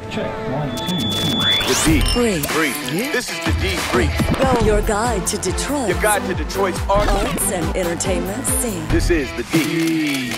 Check. 1, 2, 3. The Brief. This is the D-Brief. Your guide to Detroit. Your guide to Detroit's arts and entertainment scene. This is the D-Brief.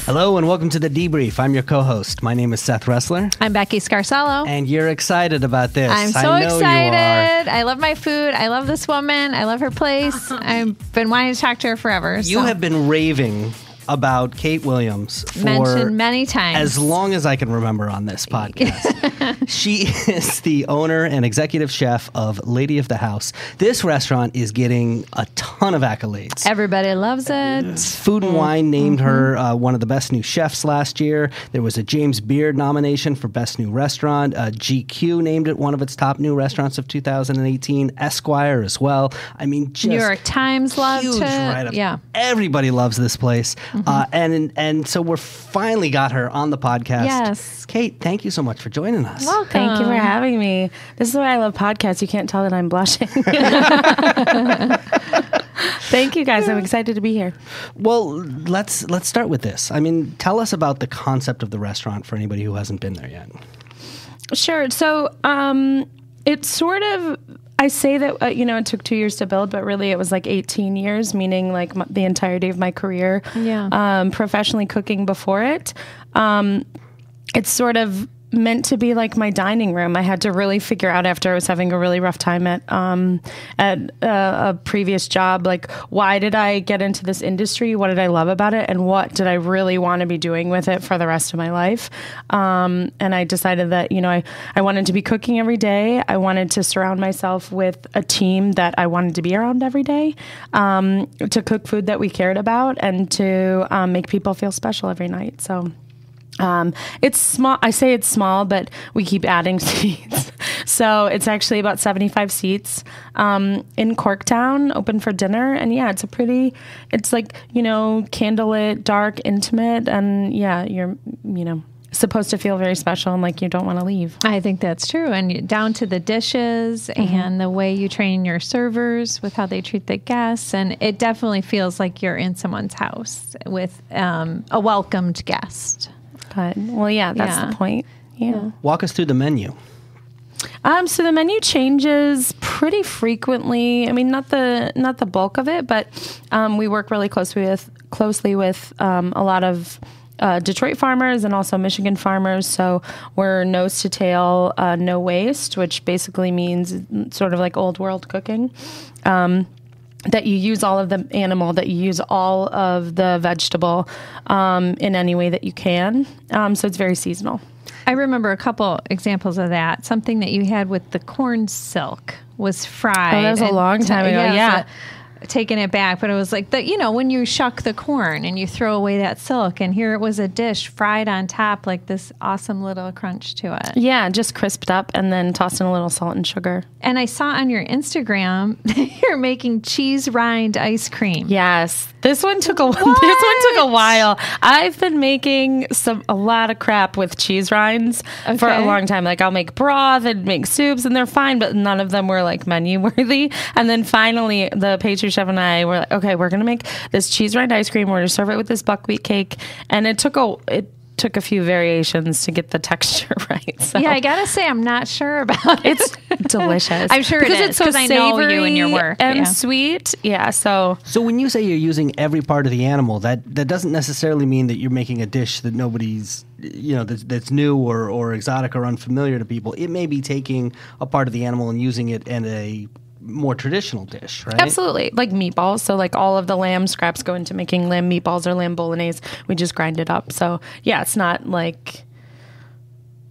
Hello and welcome to the Debrief. I'm your co-host. My name is Seth Ressler. I'm Becky Scarcello. And you're excited about this. I'm so excited. I love my food. I love this woman. I love her place. I've been wanting to talk to her forever. You have been raving about Kate Williams for mentioned many times, as long as I can remember on this podcast. She is the owner and executive chef of Lady of the House. This restaurant is getting a ton of accolades. Everybody loves it. Food and Wine named her one of the best new chefs last year. There was a James Beard nomination for best new restaurant. GQ named it one of its top new restaurants of 2018. Esquire as well. I mean, just New York Times loved huge it. write-up. Yeah, everybody loves this place. And so we're finally got her on the podcast. Yes. Kate, thank you so much for joining us. welcome. Thank you for having me. This is why I love podcasts. You can't tell that I'm blushing. Thank you, guys. I'm excited to be here. Well, let's start with this. I mean, tell us about the concept of the restaurant for anybody who hasn't been there yet. Sure. So it's sort of, I say that, it took 2 years to build, but really it was like 18 years, meaning like the entirety of my career professionally cooking before it. It's sort of meant to be like my dining room. I had to really figure out after I was having a really rough time at a previous job, like, why did I get into this industry? What did I love about it? And what did I really want to be doing with it for the rest of my life? And I decided that, I wanted to be cooking every day. I wanted to surround myself with a team that I wanted to be around every day, to cook food that we cared about and to make people feel special every night. So it's small. I say it's small, but we keep adding seats. So it's actually about 75 seats in Corktown, open for dinner. And yeah, it's like, candlelit, dark, intimate. And yeah, you're, supposed to feel very special and like you don't want to leave. I think that's true. And down to the dishes and the way you train your servers with how they treat the guests. And it definitely feels like you're in someone's house with a welcomed guest. Good. Well, yeah, that's the point. Yeah. Walk us through the menu. So the menu changes pretty frequently. I mean, not the bulk of it, but we work really closely with a lot of Detroit farmers and also Michigan farmers. So we're nose to tail, no waste, which basically means sort of like old world cooking. That you use all of the animal, that you use all of the vegetable in any way that you can. So it's very seasonal. I remember a couple examples of that. Something that you had with the corn silk was fried. Oh, that was a long time ago. Yeah. Taking it back, but it was like when you shuck the corn and you throw away that silk, and here it was a dish fried on top, like this awesome little crunch to it. Yeah, just crisped up and then tossed in a little salt and sugar. And I saw on your Instagram you're making cheese rind ice cream. Yes, this one took a while. I've been making a lot of crap with cheese rinds for a long time. Like I'll make broth and make soups, and they're fine, but none of them were like menu worthy. And then finally, the pastry chef and I were like, okay, we're going to make this cheese rind ice cream. We're going to serve it with this buckwheat cake. And it took a few variations to get the texture right. So. Yeah, I got to say, I'm not sure about it. It's delicious. I'm sure because it is, it's so I know you and your work. And sweet. Yeah, so when you say you're using every part of the animal, that doesn't necessarily mean that you're making a dish that nobody's, that's new or exotic or unfamiliar to people. It may be taking a part of the animal and using it in a more traditional dish, right? Absolutely. Like meatballs. So like all of the lamb scraps go into making lamb meatballs or lamb bolognese. We just grind it up. So yeah, it's not like,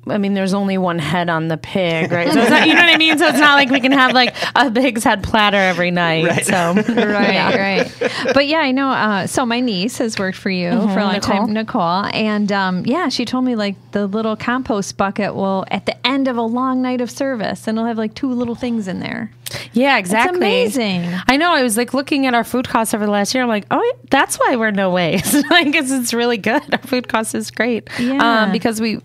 there's only one head on the pig, right? So it's not, you know what I mean? So it's not like we can have like a pig's head platter every night. Right. So right. But yeah, I know. So my niece has worked for you for a long time, Nicole. And she told me like the little compost bucket will, at the end of a long night of service, and it'll have like 2 little things in there. Yeah, exactly. It's amazing. I know. I was like looking at our food costs over the last year. I'm like, oh, that's why we're no waste. Like, it's really good. Our food cost is great. Yeah. Because we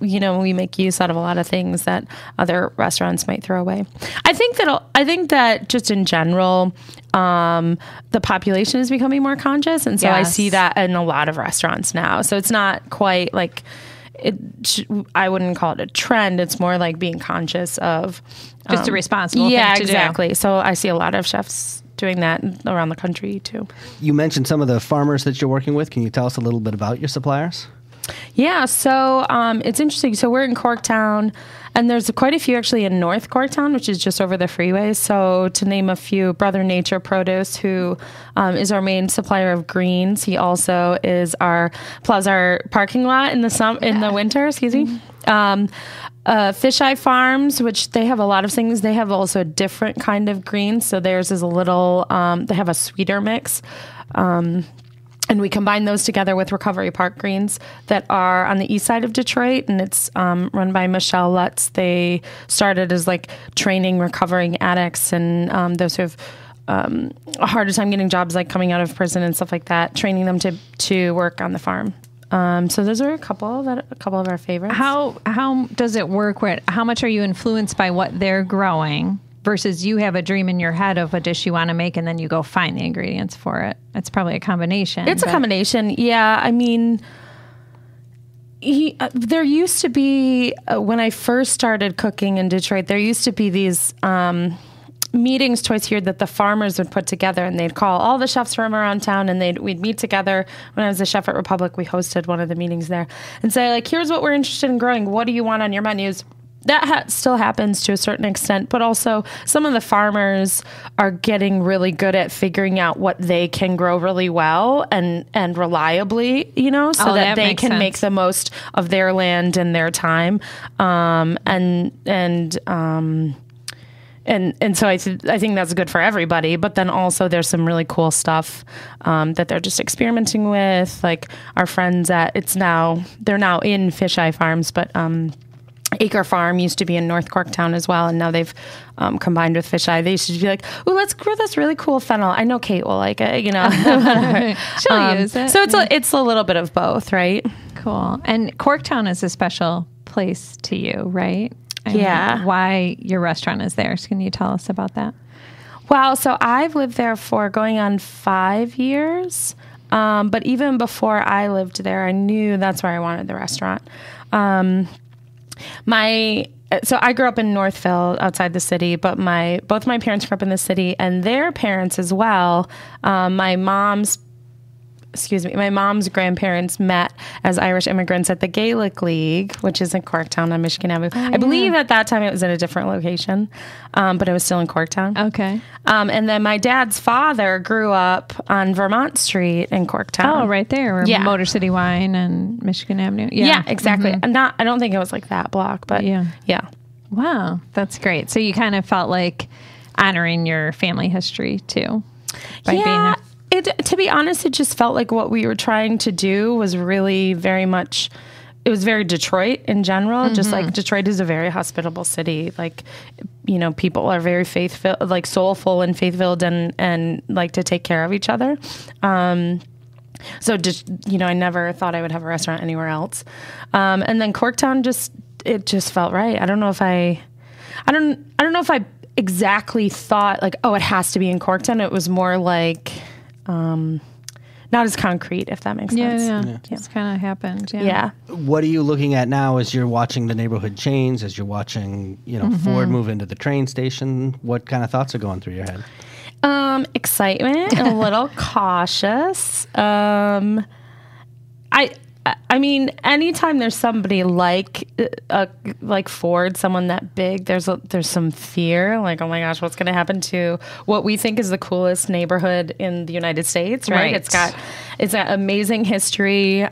make use out of a lot of things that other restaurants might throw away. I think that just in general, the population is becoming more conscious, and so I see that in a lot of restaurants now. So it's not quite like I wouldn't call it a trend. It's more like being conscious of just a responsible thing to exactly. do. So I see a lot of chefs doing that around the country too. You mentioned some of the farmers that you're working with. Can you tell us a little bit about your suppliers? Yeah, so it's interesting. So we're in Corktown, and there's quite a few actually in North Corktown, which is just over the freeway. So to name a few, Brother Nature Produce, who is our main supplier of greens. He also plows our parking lot in the winter. Excuse me. Fisheye Farms, which they have a lot of things. They have also a different kind of green. So theirs is a little. They have a sweeter mix. And we combine those together with Recovery Park Greens that are on the east side of Detroit, and it's run by Michelle Lutz. They started as like training recovering addicts and those who have a harder time getting jobs, like coming out of prison and stuff like that, training them to work on the farm. So those are a couple of our favorites. How does it work? How much are you influenced by what they're growing? Versus you have a dream in your head of a dish you want to make, and then you go find the ingredients for it. It's probably a combination. It's a combination. Yeah. I mean, there used to be, when I first started cooking in Detroit, there used to be these meetings twice a year that the farmers would put together, and they'd call all the chefs from around town, and we'd meet together. When I was a chef at Republic, we hosted one of the meetings there and say, like, here's what we're interested in growing. What do you want on your menus? That still happens to a certain extent, but also some of the farmers are getting really good at figuring out what they can grow really well and reliably, so that they can make the most of their land and their time. And so I think that's good for everybody. But then also there's some really cool stuff that they're just experimenting with, like our friends they're now in Fisheye Farms, but Acre Farm used to be in North Corktown as well, and now they've combined with Fisheye. They used to be like, "Ooh, let's grow this really cool fennel." I know Kate will like it, She'll use it. So it's a little bit of both, right? Cool. And Corktown is a special place to you, right? Yeah. Why your restaurant is there? So can you tell us about that? Well, so I've lived there for going on 5 years. But even before I lived there, I knew that's where I wanted the restaurant. So I grew up in Northville, outside the city, but both my parents grew up in the city, and their parents as well. My mom's grandparents met as Irish immigrants at the Gaelic League, which is in Corktown on Michigan Avenue. Oh, yeah. I believe at that time it was at a different location, but it was still in Corktown. Okay. And then my dad's father grew up on Vermont Street in Corktown. Oh, right there, where Motor City Wine and Michigan Avenue. Yeah, exactly. Mm-hmm. I don't think it was like that block, but yeah. Wow, that's great. So you kind of felt like honoring your family history too by being there. To be honest, it just felt like what we were trying to do was really very much, it was very Detroit in general. Mm-hmm. Just like Detroit is a very hospitable city. Like, people are very faith-filled, like soulful and faith-filled and like to take care of each other. So just, I never thought I would have a restaurant anywhere else. And then Corktown it just felt right. I don't know if I exactly thought like, oh, it has to be in Corktown. It was more like, not as concrete, if that makes sense. Yeah. It's kind of happened. Yeah. What are you looking at now as you're watching the neighborhood change, as you're watching, Ford move into the train station? What kind of thoughts are going through your head? Excitement, a little cautious. I mean, anytime there's somebody like Ford, someone that big, there's some fear. Like, oh my gosh, what's going to happen to what we think is the coolest neighborhood in the United States? Right? It's got amazing history.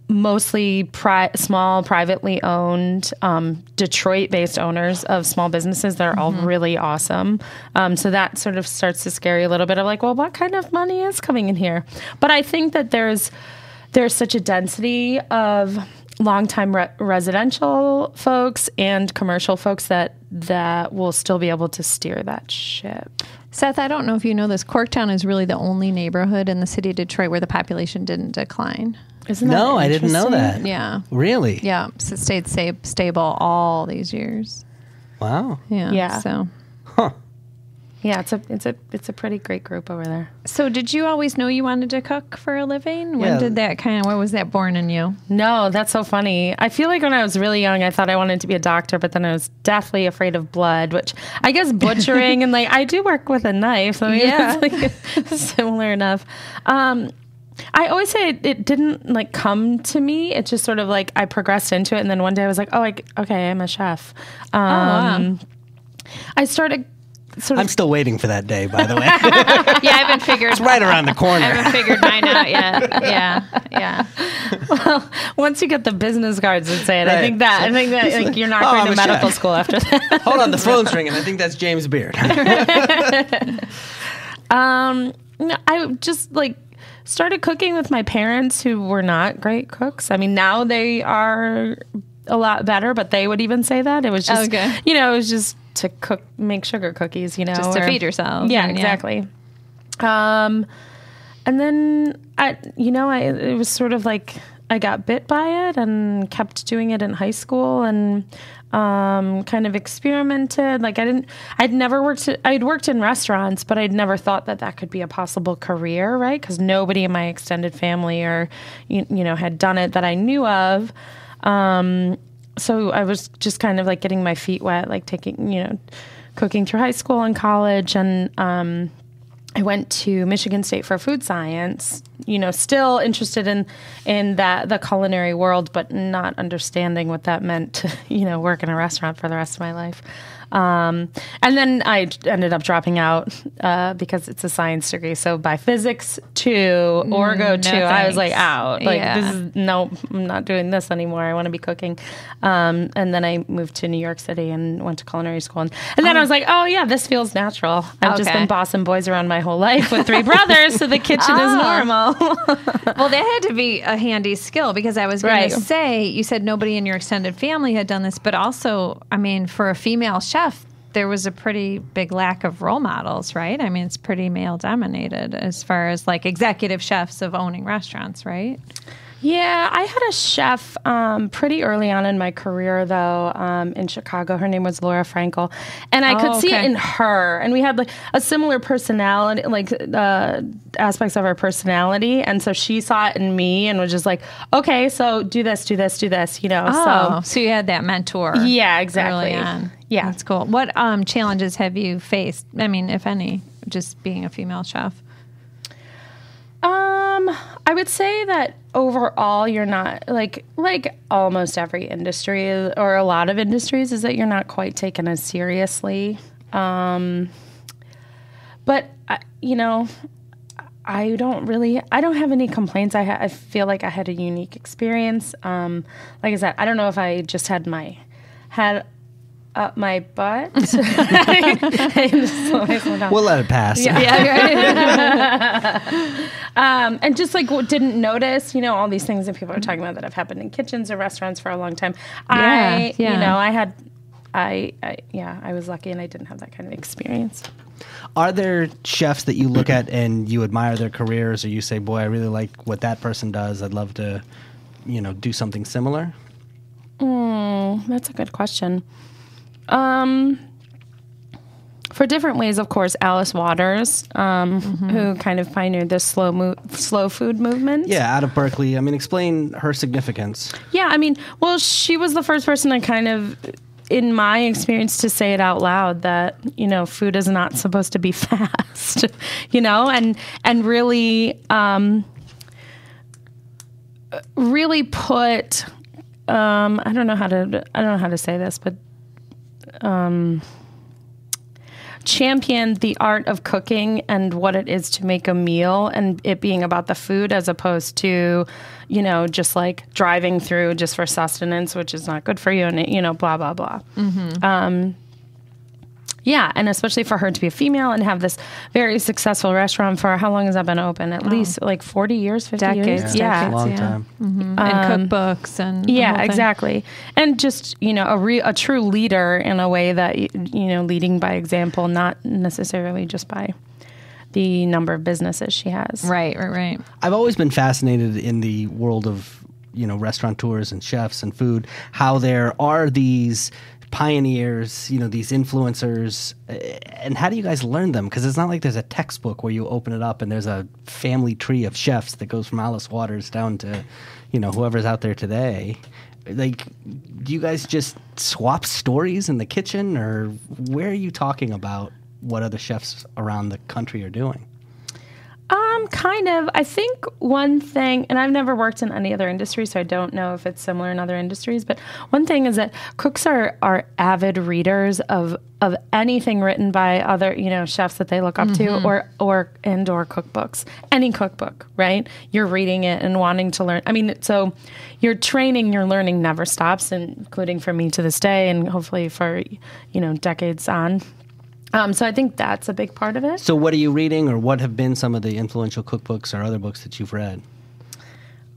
Mostly small, privately owned, Detroit-based owners of small businesses that are all really awesome. So that sort of starts to scare you a little bit of like, well, what kind of money is coming in here? But I think that there's such a density of longtime residential folks and commercial folks that will still be able to steer that ship. Seth, I don't know if you know this. Corktown is really the only neighborhood in the city of Detroit where the population didn't decline. Isn't that No, I didn't know that. Yeah. Really? Yeah. So it stayed stable all these years. Wow. Yeah. So. Huh. Yeah, it's a pretty great group over there. So did you always know you wanted to cook for a living? When was that born in you? No, that's so funny. I feel like when I was really young, I thought I wanted to be a doctor, but then I was deathly afraid of blood, which I guess butchering and I do work with a knife. So it's similar enough. I always say it didn't come to me. It just sort of I progressed into it. And then one day I was like, okay, I'm a chef. I started I'm still waiting for that day, by the way. Yeah, I haven't figured. It's right around the corner. I haven't figured mine out yet. Yeah. Well, once you get the business cards that say it, right. I think that you're not going to medical school after that. Hold on, the phone's ringing. I think that's James Beard. I just started cooking with my parents, who were not great cooks. I mean, now they are a lot better, but they would even say that. It was just, it was just to make sugar cookies, just to feed yourself. Yeah, exactly. And then it was sort of I got bit by it and kept doing it in high school and kind of experimented. I'd worked in restaurants, but I'd never thought that could be a possible career, right? Because nobody in my extended family or had done it that I knew of. So I was just kind of getting my feet wet, taking, cooking through high school and college. And I went to Michigan State for food science, still interested in the culinary world, but not understanding what that meant to, work in a restaurant for the rest of my life. And then I ended up dropping out because it's a science degree. So by physics 2, Orgo 2, I was out. I'm not doing this anymore. I want to be cooking. And then I moved to New York City and went to culinary school. And then I was like, oh, yeah, this feels natural. I've just been bossing boys around my whole life with 3 brothers, so the kitchen is normal. Well, that had to be a handy skill, because I was going to say, you said nobody in your extended family had done this, but also, I mean, for a female chef, there was a pretty big lack of role models, right? I mean, it's pretty male dominated as far as executive chefs of owning restaurants, right? Yeah, I had a chef pretty early on in my career, though, in Chicago. Her name was Laura Frankel. And I could see it in her. And we had a similar personality, aspects of our personality. And so she saw it in me and was just okay, so do this, do this, do this, So you had that mentor. Yeah, exactly. Early on. Yeah. That's cool. What challenges have you faced? I mean, if any, just being a female chef? I would say that overall, you're not like almost every industry or a lot of industries is that you're not quite taken as seriously. But I don't have any complaints. I feel like I had a unique experience. Like I said, I don't know if I just had my head up my butt. We'll let it pass. And just didn't notice, all these things that people are talking about that have happened in kitchens or restaurants for a long time. I was lucky and I didn't have that kind of experience. Are there chefs that you look at and you admire their careers, or you say, boy, I really like what that person does, I'd love to, do something similar? That's a good question. For different ways, of course, Alice Waters, who kind of pioneered this slow food movement. Yeah, out of Berkeley. I mean, explain her significance. Yeah, I mean, well, she was the first person to kind of, in my experience, to say it out loud that, food is not supposed to be fast, and really, really put, I don't know how to say this, but championed the art of cooking and what it is to make a meal, and it being about the food as opposed to, just driving through just for sustenance, which is not good for you, and blah blah blah. Yeah, and especially for her to be a female and have this very successful restaurant for, how long has that been open? At least 40 years, 50 years? Yeah, a long time. And cookbooks and exactly. And just, a true leader in a way that, leading by example, not necessarily just by the number of businesses she has. Right. I've always been fascinated in the world of, restaurateurs and chefs and food, how there are these pioneers, these influencers, and how do you guys learn them? Because it's not like there's a textbook where you open it up and there's a family tree of chefs that goes from Alice Waters down to, whoever's out there today. Like, do you guys just swap stories in the kitchen, or where are you talking about what other chefs around the country are doing? Kind of. I think one thing, and I've never worked in any other industry, so I don't know if it's similar in other industries, but one thing is that cooks are avid readers of anything written by other, chefs that they look up to, or cookbooks. Any cookbook, right? You're reading it and wanting to learn. I mean, so your training, your learning never stops, including for me to this day, and hopefully for, decades on. So I think that's a big part of it. So what are you reading, or what have been some of the influential cookbooks or other books that you've read?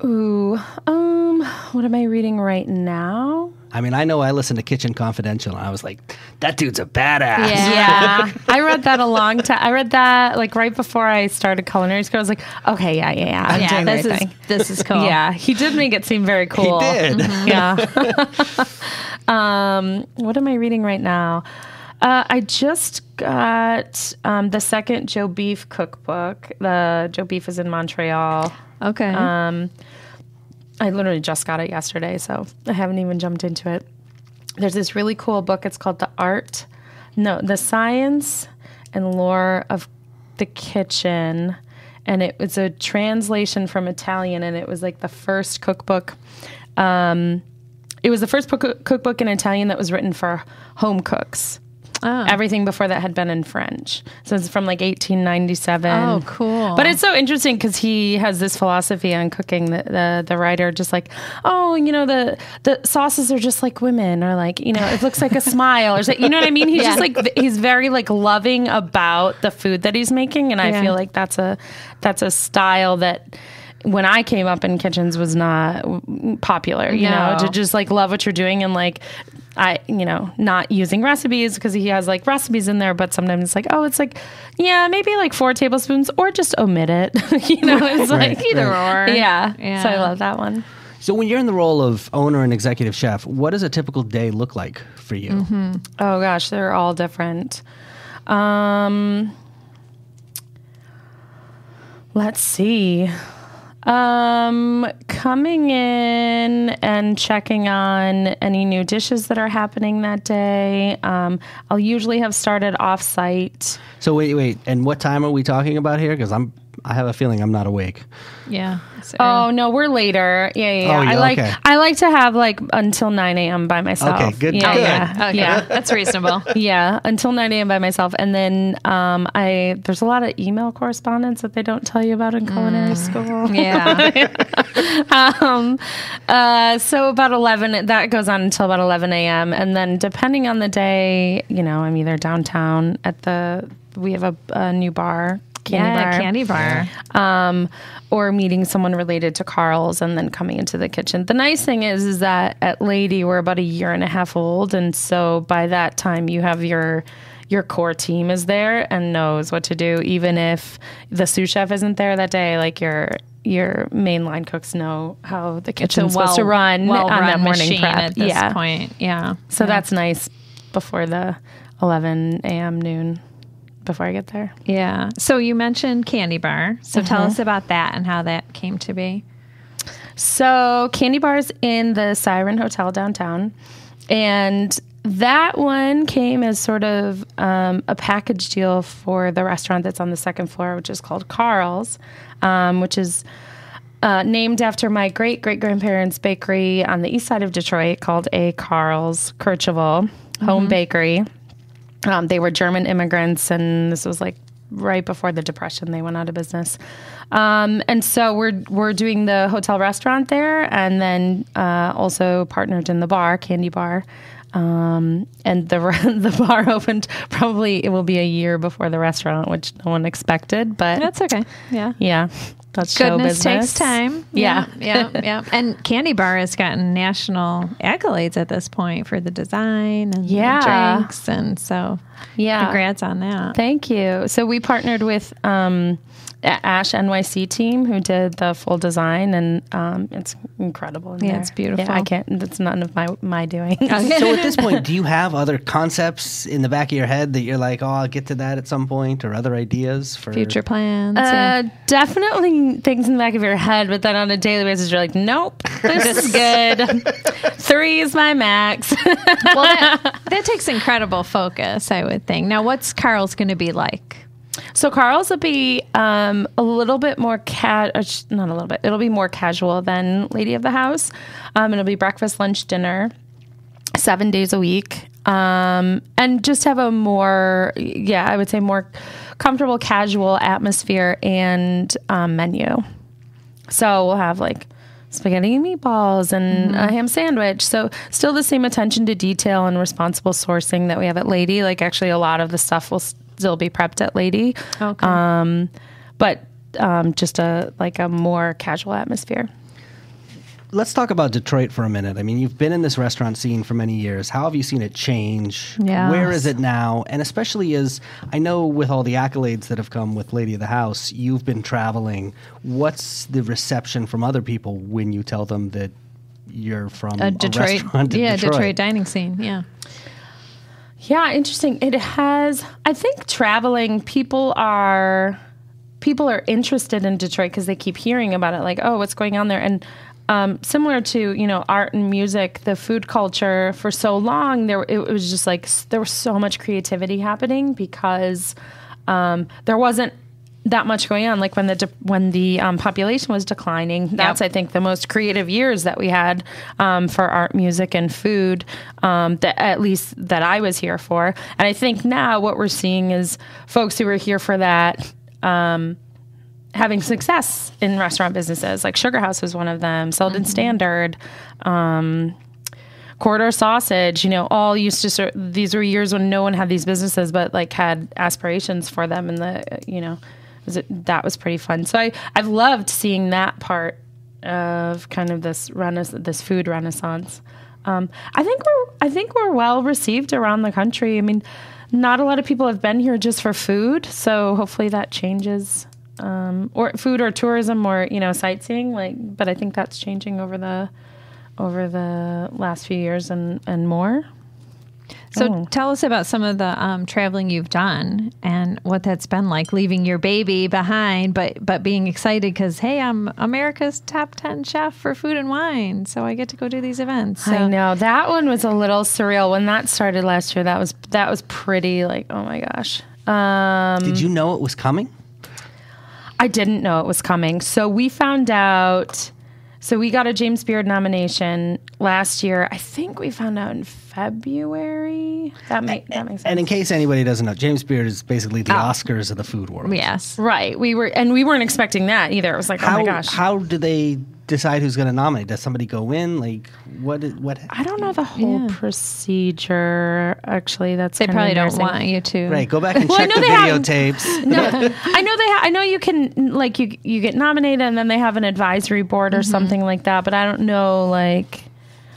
Ooh, what am I reading right now? I mean, I know I listened to Kitchen Confidential, and I was like, that dude's a badass. Yeah. I read that a long time. I read that like right before I started culinary school. I was like, okay, yeah. I'm doing the right thing. This is cool. Yeah, he did make it seem very cool. He did. Yeah. What am I reading right now? I just got the second Joe Beef cookbook. The Joe Beef is in Montreal. Okay. I literally just got it yesterday, so I haven't even jumped into it. There's this really cool book. It's called The Science and Lore of the Kitchen. And it was a translation from Italian, and it was like the first cookbook. It was the first cookbook in Italian that was written for home cooks. Oh. Everything before that had been in French. So it's from like 1897. Oh, cool. But it's so interesting because he has this philosophy on cooking, the writer, just like, the sauces are just like women, or like, it looks like a smile, or you know what I mean? He's just like, he's very like loving about the food that he's making. And I feel like that's a style that when I came up in kitchens was not popular, to just like love what you're doing, and like, not using recipes, because he has like recipes in there, but sometimes it's like, it's like, maybe like 4 tablespoons, or just omit it. It's like either or. Yeah. So I love that one. So when you're in the role of owner and executive chef, what does a typical day look like for you? Mm-hmm. Oh gosh, they're all different. Let's see. Coming in and checking on any new dishes that are happening that day. I'll usually have started off-site. So wait, and what time are we talking about here? Because I have a feeling I'm not awake. Yeah. Oh no, we're later. Yeah. Oh, I like to have like until 9 a.m. by myself. Okay, good. Yeah. Okay. Yeah. That's reasonable. Yeah, until 9 a.m. by myself, and then there's a lot of email correspondence that they don't tell you about in culinary school. Yeah. So about 11, that goes on until about 11 a.m. And then depending on the day, I'm either downtown we have a new bar. Candy bar. Or meeting someone related to Karl's and then coming into the kitchen. The nice thing is that at Lady, we're about a year and a half old. And so by that time you have your core team is there and knows what to do. Even if the sous chef isn't there that day, like your mainline cooks know how the kitchen's supposed to run on that morning prep. At this point. Yeah. So that's nice before the 11 a.m. noon. Before I get there. Yeah. So you mentioned Candy Bar. So tell us about that and how that came to be. So Candy Bar's in the Siren Hotel downtown. And that one came as sort of a package deal for the restaurant that's on the second floor, which is called Karl's, which is named after my great-great-grandparents' bakery on the east side of Detroit called A. Karl's Kirchhoff Home Bakery. They were German immigrants, and this was like right before the Depression. They went out of business. And so we're doing the hotel restaurant there, and then also partnered in the bar, Candy Bar. And the bar opened probably, it will be a year before the restaurant, which no one expected, but that's okay. Yeah. Yeah. That's show business. Goodness Takes time. Yeah. And Candy Bar has gotten national accolades at this point for the design and the drinks. And so congrats on that. Thank you. So we partnered with Ash NYC team who did the full design, and it's incredible. Yeah, it's beautiful. Yeah, I can't. That's none of my doing. So at this point, do you have other concepts in the back of your head that you're like, oh, I'll get to that at some point, or other ideas for future plans? Definitely things in the back of your head, but then on a daily basis, you're like, nope, this is good. 3 is my max. Well, that takes incredible focus, I would think. Now, what's Karl's going to be like? So Karl's will be a little bit more not a little bit. It'll be more casual than Lady of the House. It'll be breakfast, lunch, dinner, 7 days a week, and just have a more, I would say more comfortable, casual atmosphere and menu. So we'll have like spaghetti and meatballs and a ham sandwich. So still the same attention to detail and responsible sourcing that we have at Lady. Like actually a lot of the stuff will still be prepped at Lady. Okay. But just a more casual atmosphere. Let's talk about Detroit for a minute. I mean, you've been in this restaurant scene for many years. How have you seen it change? Yes. Where is it now? And especially as I know with all the accolades that have come with Lady of the House, you've been traveling. What's the reception from other people when you tell them that you're from a restaurant in Detroit? Detroit dining scene, yeah. Yeah, interesting. It has, I think traveling, people are interested in Detroit because they keep hearing about it, like, oh, what's going on there? And similar to, art and music, the food culture for so long, it was just like, there was so much creativity happening because there wasn't that much going on. Like when the population was declining, that's, I think, the most creative years that we had for art, music, and food, that at least that I was here for. And I think now what we're seeing is folks who were here for that, having success in restaurant businesses. Like Sugar House was one of them, Selden Standard, Corridor Sausage, all used to these were years when no one had these businesses, but like had aspirations for them, and that was pretty fun. So I've loved seeing that part of kind of this food renaissance. I think we're well received around the country. I mean, not a lot of people have been here just for food, so hopefully that changes. Or food or tourism or sightseeing, but I think that's changing over the last few years and more. So tell us about some of the traveling you've done and what that's been like, leaving your baby behind, but being excited because, hey, I'm America's top 10 chef for food and wine, so I get to go do these events. So. I know that one was a little surreal when that started last year. That was pretty like, oh my gosh. Did you know it was coming? I didn't know it was coming. So we found out. So we got a James Beard nomination last year. I think we found out in February. That makes sense. And in case anybody doesn't know, James Beard is basically the Oscars of the food world. Yes. Right. We weren't expecting that either. It was like, oh my gosh. How do they decide who's going to nominate? Does somebody go in? Like, what? I don't know the whole procedure. Actually, that's they probably don't want you to. Right. Go back and check the videotapes. No, I know I know you can like you get nominated and then they have an advisory board or something like that. But I don't know like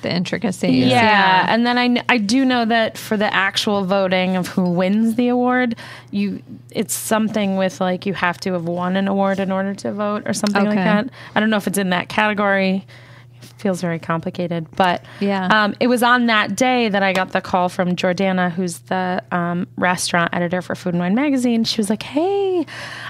the intricacies. Yeah. And then I do know that for the actual voting of who wins the award, it's something with like you have to have won an award in order to vote or something like that. I don't know if it's in that category. It feels very complicated. But it was on that day that I got the call from Jordana, who's the restaurant editor for Food and Wine magazine. She was like, hey,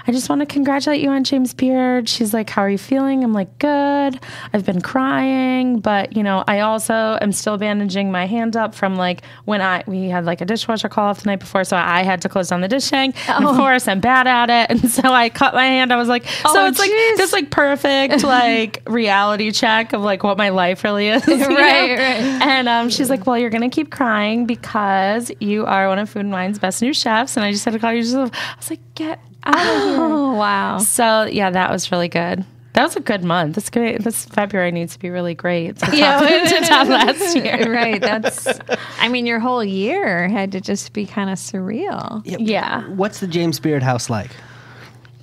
I just want to congratulate you on James Beard. She's like, how are you feeling? I'm like, good. I've been crying, but I also am still bandaging my hand up from like when we had like a dishwasher call off the night before, so I had to close down the dish tank. And of course, I'm bad at it, and so I cut my hand. I was like, it's like this like perfect like reality check of like what my life really is. Right. And she's like, well, you're gonna keep crying because you are one of Food and Wine's best new chefs, and I just had to call you. I was like, get out of here. Oh, wow. So, yeah, that was really good. That was a good month. This February needs to be really great to top last year. Right. Your whole year had to just be kind of surreal. Yeah. What's the James Beard house like?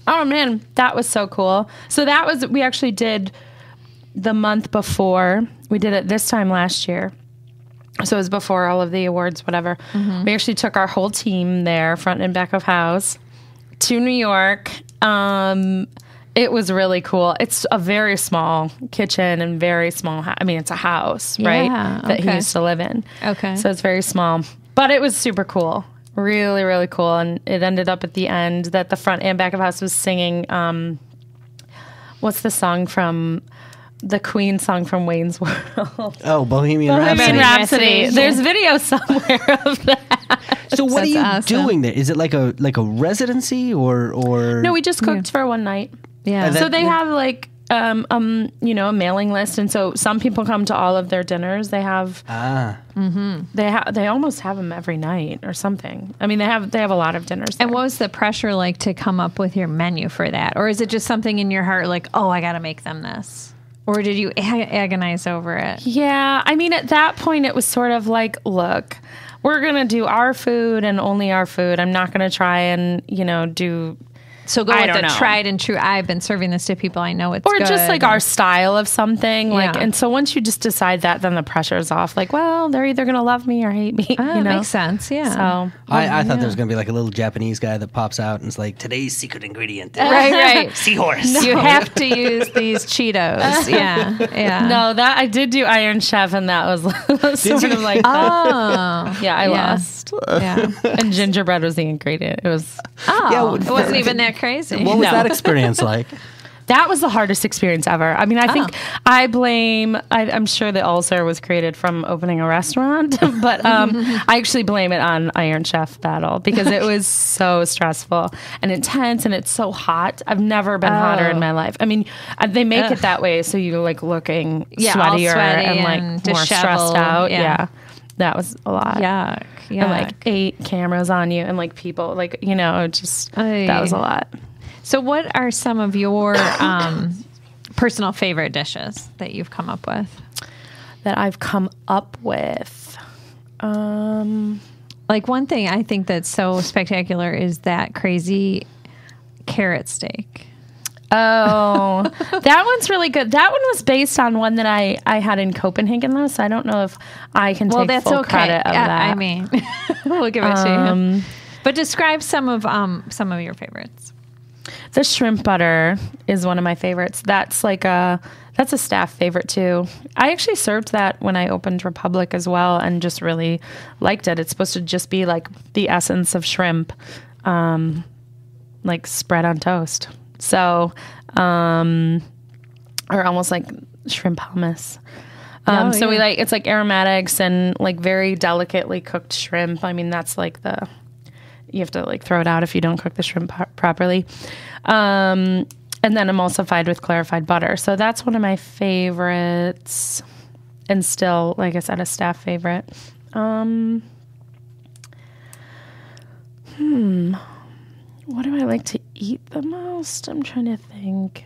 Oh, man, that was so cool. So we actually did the month before. We did it this time last year. So it was before all of the awards, whatever. We actually took our whole team there, front and back of house, to New York, It was really cool. It's a very small kitchen and very small. It's a house, right? That he used to live in. Okay. So it's very small, but it was super cool. Really, really cool. And it ended up at the end that the front and back of house was singing. What's the song from the Queen song from Wayne's World? Oh, Bohemian Rhapsody. There's video somewhere of that. So what are you doing there? Is it like a residency or? No, we just cooked for one night. Yeah. So they have like a mailing list, and so some people come to all of their dinners. They have they almost have them every night or something. I mean, they have a lot of dinners there. And what was the pressure like to come up with your menu for that? Or is it just something in your heart like, oh, I got to make them this? Or did you agonize over it? Yeah. I mean, at that point, it was sort of like, look, we're going to do our food and only our food. I'm not going to try and, do... So go with the tried and true. I've been serving this to people I know it's or good. just like our style of something. Like, and so once you just decide that, then the pressure's off. Like, well, they're either going to love me or hate me. Makes sense. Yeah. So I thought there was going to be like a little Japanese guy that pops out and is like, today's secret ingredient. Right. Seahorse. No. You have to use these Cheetos. Yeah. No, that I did do Iron Chef, and that was sort of like, I lost. Yeah. And gingerbread was the ingredient. It was. It wasn't even that crazy. What was that experience like? That was the hardest experience ever. I mean, I think I'm sure the ulcer was created from opening a restaurant, but I actually blame it on Iron Chef battle because it was so stressful and intense, and it's so hot. I've never been hotter in my life. I mean, they make it that way so you're like looking sweatier and like more stressed out. Yeah. That was a lot. Yuck. And like 8 cameras on you and like people, like, that was a lot. So what are some of your personal favorite dishes that you've come up with? That I've come up with? Like one thing I think that's so spectacular is that crazy carrot steak. Oh, that one's really good. That one was based on one that I had in Copenhagen, though, so I don't know if I can take full credit of that. I mean, we'll give it to you. But describe some of your favorites. The shrimp butter is one of my favorites. That's a staff favorite too. I actually served that when I opened Republic as well, and just really liked it. It's supposed to just be like the essence of shrimp, like spread on toast. So, or almost like shrimp hummus. So we it's like aromatics and like very delicately cooked shrimp. I mean, that's like you have to like throw it out if you don't cook the shrimp properly. And then emulsified with clarified butter. So that's one of my favorites, and still, like I said, a staff favorite. What do I like to eat the most? I'm trying to think.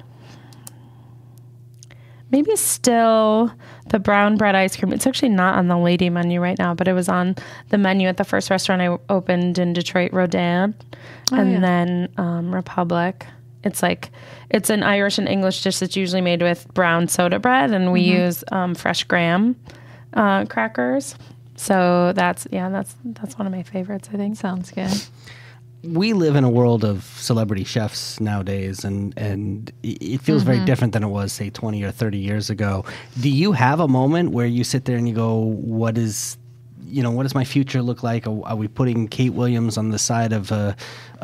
Maybe still the brown bread ice cream. It's actually not on the lady menu right now, but it was on the menu at the first restaurant I opened in Detroit, Rodin, then Republic. It's an Irish and English dish that's usually made with brown soda bread, and we use fresh graham crackers. So that's one of my favorites, I think. Sounds good. We live in a world of celebrity chefs nowadays, and it feels very different than it was, say, 20 or 30 years ago. Do you have a moment where you sit there and you go, what does my future look like? Are we putting Kate Williams on the side of a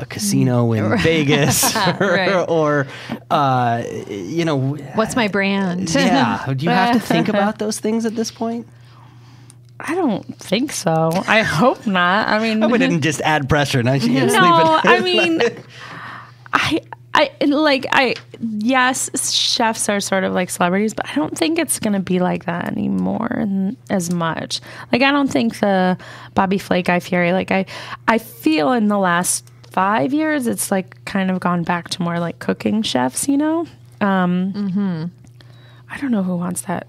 casino in Vegas? or what's my brand? Yeah. Do you have to think about those things at this point? I don't think so. I hope not. I mean, we didn't just add pressure. Now she can't sleep. No, I mean, yes, chefs are sort of like celebrities, but I don't think it's going to be like that anymore as much. Like, I don't think the Bobby Flay, Guy Fieri, like I feel in the last 5 years, it's like kind of gone back to more like cooking chefs, I don't know who wants that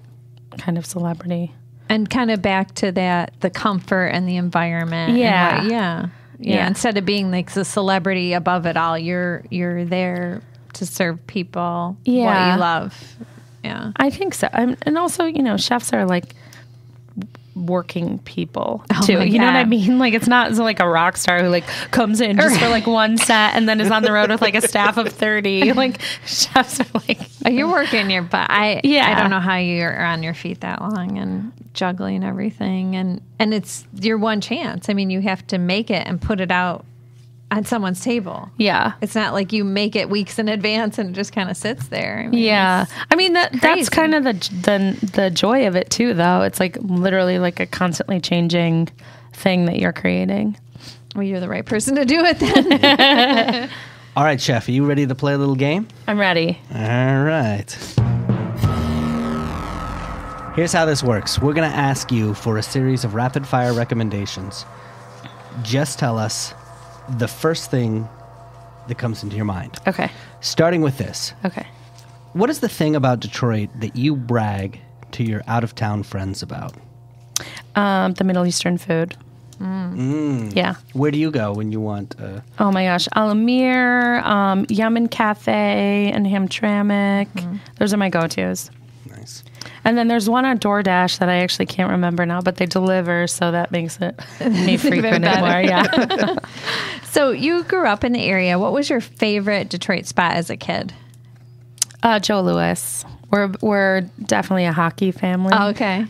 kind of celebrity. And kind of back to the comfort and the environment. Yeah. Instead of being like the celebrity above it all, you're there to serve people what you love. Yeah. I think so. And also, chefs are like working people too. You know what I mean? Like, it's not like a rock star who like comes in just for like one set and then is on the road with like a staff of 30. Like, chefs are like, you're working your butt. I don't know how you're on your feet that long and juggling everything. And it's your one chance. I mean, you have to make it and put it out on someone's table. Yeah. It's not like you make it weeks in advance and it just kind of sits there. I mean, that's kind of the joy of it too, though. It's like literally like a constantly changing thing that you're creating. Well, you're the right person to do it then. All right, Chef, are you ready to play a little game? I'm ready. All right. Here's how this works. We're going to ask you for a series of rapid-fire recommendations. Just tell us the first thing that comes into your mind. Okay. Starting with this. Okay. What is the thing about Detroit that you brag to your out-of-town friends about? The Middle Eastern food. Yeah. Where do you go when you want... Oh my gosh. Al-Amir, Yemen Cafe, and Hamtramck. Those are my go-tos. Nice. And then there's one on DoorDash that I actually can't remember now, but they deliver, so that makes it me frequent it more. Yeah. So you grew up in the area. What was your favorite Detroit spot as a kid? Joe Louis. We're definitely a hockey family. Oh, okay.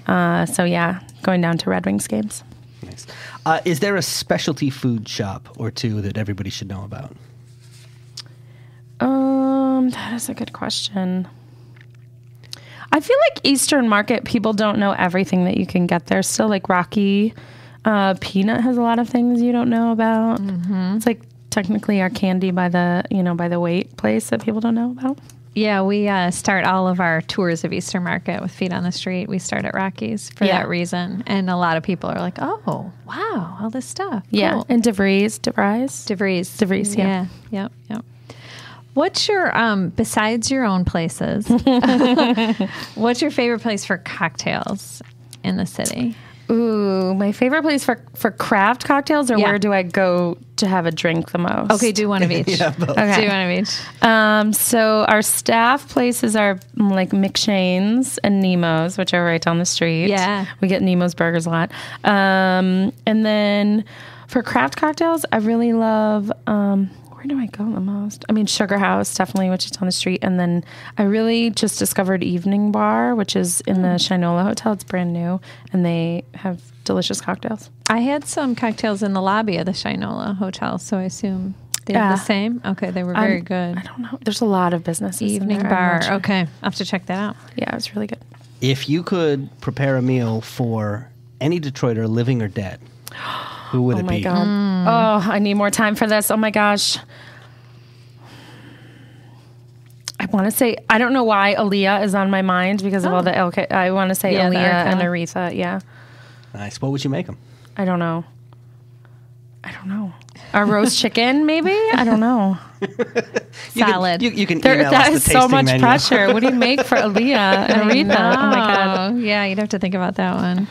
So yeah, going down to Red Wings games. Nice. Is there a specialty food shop or two that everybody should know about? That is a good question. I feel like Eastern Market, people don't know everything that you can get there. Still, like Rocky Peanut has a lot of things you don't know about. It's like technically our candy by the weight place that people don't know about. Yeah, we start all of our tours of Eastern Market with Feet on the Street. We start at Rocky's for that reason. And a lot of people are like, oh, wow, all this stuff. Yeah, cool. and DeVries, yeah. Yep. What's your, besides your own places, what's your favorite place for cocktails in the city? Ooh, my favorite place for craft cocktails, or where do I go to have a drink the most? Okay, do one of each. Okay. Do one of each. So our staff places are like McShane's and Nemo's, which are right down the street. Yeah. We get Nemo's burgers a lot. And then for craft cocktails, I really love... where do I go the most? I mean, Sugar House, definitely, which is on the street. And then I really just discovered Evening Bar, which is in the Shinola Hotel. It's brand new, and they have delicious cocktails. I had some cocktails in the lobby of the Shinola Hotel, so I assume they're the same. Okay, they were very good. I don't know. There's a lot of businesses Evening in there. Bar. Okay, I'll have to check that out. Yeah, it was really good. If you could prepare a meal for any Detroiter, living or dead, who would it be? Oh, my God. Oh, I need more time for this. Oh, my gosh. I want to say, I don't know why Aaliyah is on my mind because of all the LK. I want to say Aaliyah and Aretha. Yeah. Nice. What would you make them? I don't know. A roast chicken, maybe? I don't know. Salad. You can email us that the is so much menu. pressure. What do you make for Aaliyah and Aretha? Oh, my God. Yeah, you'd have to think about that one.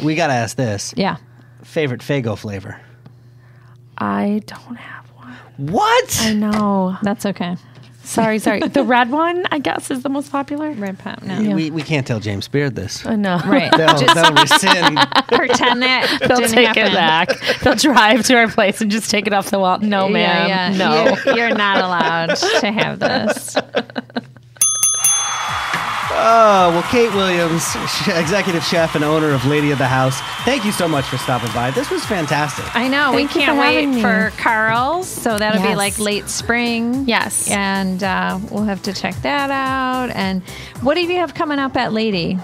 We got to ask this. Yeah. Favorite Faygo flavor? I don't have one. What? I know. That's okay. Sorry. The red one, I guess, is the most popular. Red pop. No. We can't tell James Beard this. I know. Right. They'll rescind. Pretend that They'll didn't take happen. it back. They'll drive to our place and just take it off the wall. No, ma'am. Yeah. No. You're not allowed to have this. Oh, well, Kate Williams, executive chef and owner of Lady of the House, thank you so much for stopping by. This was fantastic. I know. Thank we you can't for having wait me. for Karl's. So that'll be Yes. like late spring. Yes. And we'll have to check that out. And what do you have coming up at Lady?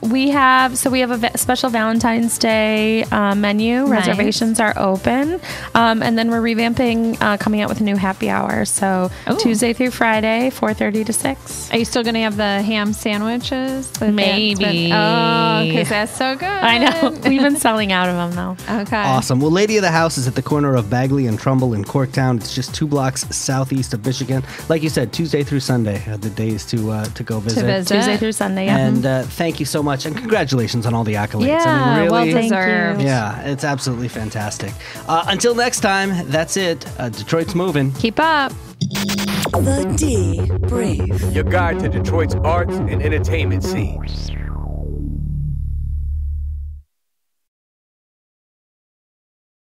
We have a special Valentine's Day menu. Nice. Reservations are open. And then we're revamping, coming out with a new happy hour. So Ooh. Tuesday through Friday, 4:30 to 6. Are you still going to have the ham sandwiches? Maybe. Because that's so good. I know. We've been selling out of them though. Okay. Awesome. Well, Lady of the House is at the corner of Bagley and Trumbull in Corktown. It's just 2 blocks southeast of Michigan. Like you said, Tuesday through Sunday are the days to go visit. To visit. Tuesday through Sunday. Yeah. And thank you so much, and congratulations on all the accolades. Yeah, I mean, really, well deserved. yeah, it's absolutely fantastic. Until next time, that's it. Detroit's moving. Keep up. The D Brief. Your guide to Detroit's arts and entertainment scene.